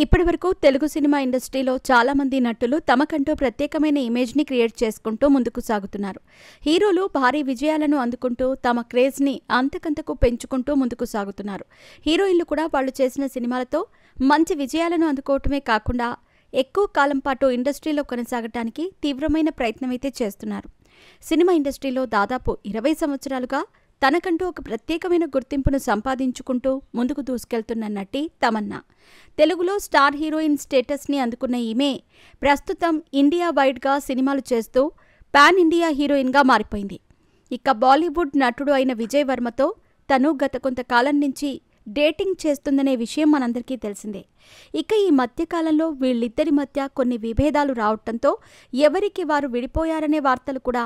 ఇప్పటివరకు తెలుగు సినిమా ఇండస్ట్రీలో చాలా మంది నటులు తమకంటూ ప్రత్యేకమైన ఇమేజ్ని క్రియేట్ చేసుకుంటూ ముందుకు సాగుతున్నారు. హీరోలు భారీ విజయాలను అందుకుంటూ తమ క్రేజ్ని అంతకంతకు పెంచుకుంటూ ముందుకు సాగుతున్నారు. హీరోయిన్లు కూడా వాళ్ళు చేసిన సినిమాలతో మంచి విజయాలను అందుకోవటమే కాకుండా ఎక్కువ కాలం పాటు ఇండస్ట్రీలో కొనసాగటానికి తీవ్రమైన ప్రయత్నమైతే చేస్తున్నారు. సినిమా ఇండస్ట్రీలో దాదాపు 20 సంవత్సరాలుగా తనకంటూ ఒక ప్రత్యేకమైన గుర్తింపును సంపాదించుకుంటూ ముందుకు దూసుకెళ్తున్న నటి తమన్నా. తెలుగులో స్టార్ హీరోయిన్ స్టేటస్ని అందుకున్న ఈమె ప్రస్తుతం ఇండియా వైడ్గా సినిమాలు చేస్తూ పాన్ ఇండియా హీరోయిన్గా మారిపోయింది. ఇక బాలీవుడ్ నటుడు అయిన విజయ్ వర్మతో తను గత కొంతకాలం నుంచి డేటింగ్ చేస్తుందనే విషయం మనందరికీ తెలిసిందే. ఇక ఈ మధ్యకాలంలో వీళ్ళిద్దరి మధ్య కొన్ని విభేదాలు రావటంతో ఎవరికి వారు విడిపోయారనే వార్తలు కూడా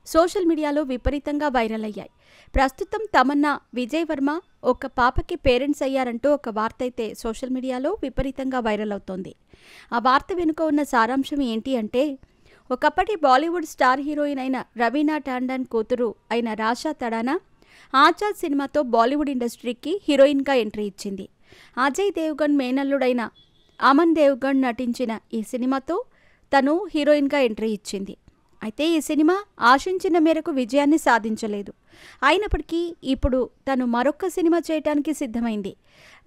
సోషల్ మీడియాలో విపరీతంగా వైరల్ అయ్యాయి. ప్రస్తుతం తమన్నా, విజయ్ వర్మ ఒక పాపకి పేరెంట్స్ అయ్యారంటూ ఒక వార్త అయితే సోషల్ మీడియాలో విపరీతంగా వైరల్ అవుతోంది. ఆ వార్త వెనుక ఉన్న సారాంశం ఏంటి అంటే, ఒకప్పటి బాలీవుడ్ స్టార్ హీరోయిన్ అయిన రవీనా టాండన్ కూతురు అయిన రాషా తడానా ఆజాద్ సినిమాతో బాలీవుడ్ ఇండస్ట్రీకి హీరోయిన్గా ఎంట్రీ ఇచ్చింది. అజయ్ దేవ్గన్ మేనల్లుడైన అమన్ దేవ్గన్ నటించిన ఈ సినిమాతో తను హీరోయిన్గా ఎంట్రీ ఇచ్చింది. అయితే ఈ సినిమా ఆశించిన మేరకు విజయాన్ని సాధించలేదు. అయినప్పటికీ ఇప్పుడు తను మరొక సినిమా చేయటానికి సిద్ధమైంది.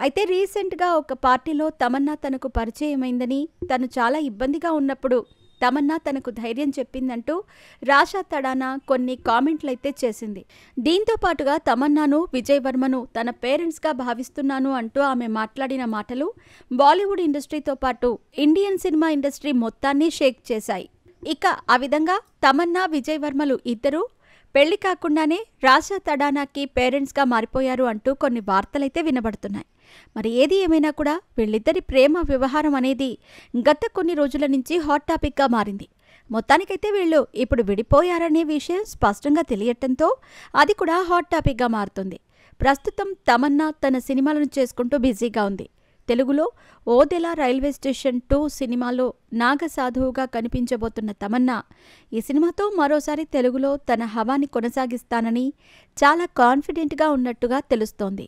అయితే రీసెంట్గా ఒక పార్టీలో తమన్నా తనకు పరిచయమైందని, తను చాలా ఇబ్బందిగా ఉన్నప్పుడు తమన్నా తనకు ధైర్యం చెప్పిందంటూ రాషా తడానా కొన్ని కామెంట్లయితే చేసింది. దీంతో పాటుగా తమన్నాను, విజయ్ వర్మను తన పేరెంట్స్గా భావిస్తున్నాను అంటూ ఆమె మాట్లాడిన మాటలు బాలీవుడ్ ఇండస్ట్రీతో పాటు ఇండియన్ సినిమా ఇండస్ట్రీ మొత్తాన్ని షేక్ చేశాయి. ఇక ఆ విధంగా తమన్నా, విజయ్ వర్మలు ఇద్దరూ పెళ్లి కాకుండానే రాషా తడానాకి పేరెంట్స్గా మారిపోయారు అంటూ కొన్ని వార్తలైతే వినబడుతున్నాయి. మరి ఏది ఏమైనా కూడా వీళ్ళిద్దరి ప్రేమ వ్యవహారం అనేది గత కొన్ని రోజుల నుంచి హాట్ టాపిక్గా మారింది. మొత్తానికైతే వీళ్ళు ఇప్పుడు విడిపోయారనే విషయం స్పష్టంగా తెలియటంతో అది కూడా హాట్ టాపిక్గా మారుతుంది. ప్రస్తుతం తమన్నా తన సినిమాలను చేసుకుంటూ బిజీగా ఉంది. తెలుగులో ఓదెలా రైల్వే స్టేషన్ 2 సినిమాలో నాగసాధువుగా కనిపించబోతున్న తమన్నా ఈ సినిమాతో మరోసారి తెలుగులో తన హవాని కొనసాగిస్తానని చాలా కాన్ఫిడెంట్గా ఉన్నట్టుగా తెలుస్తోంది.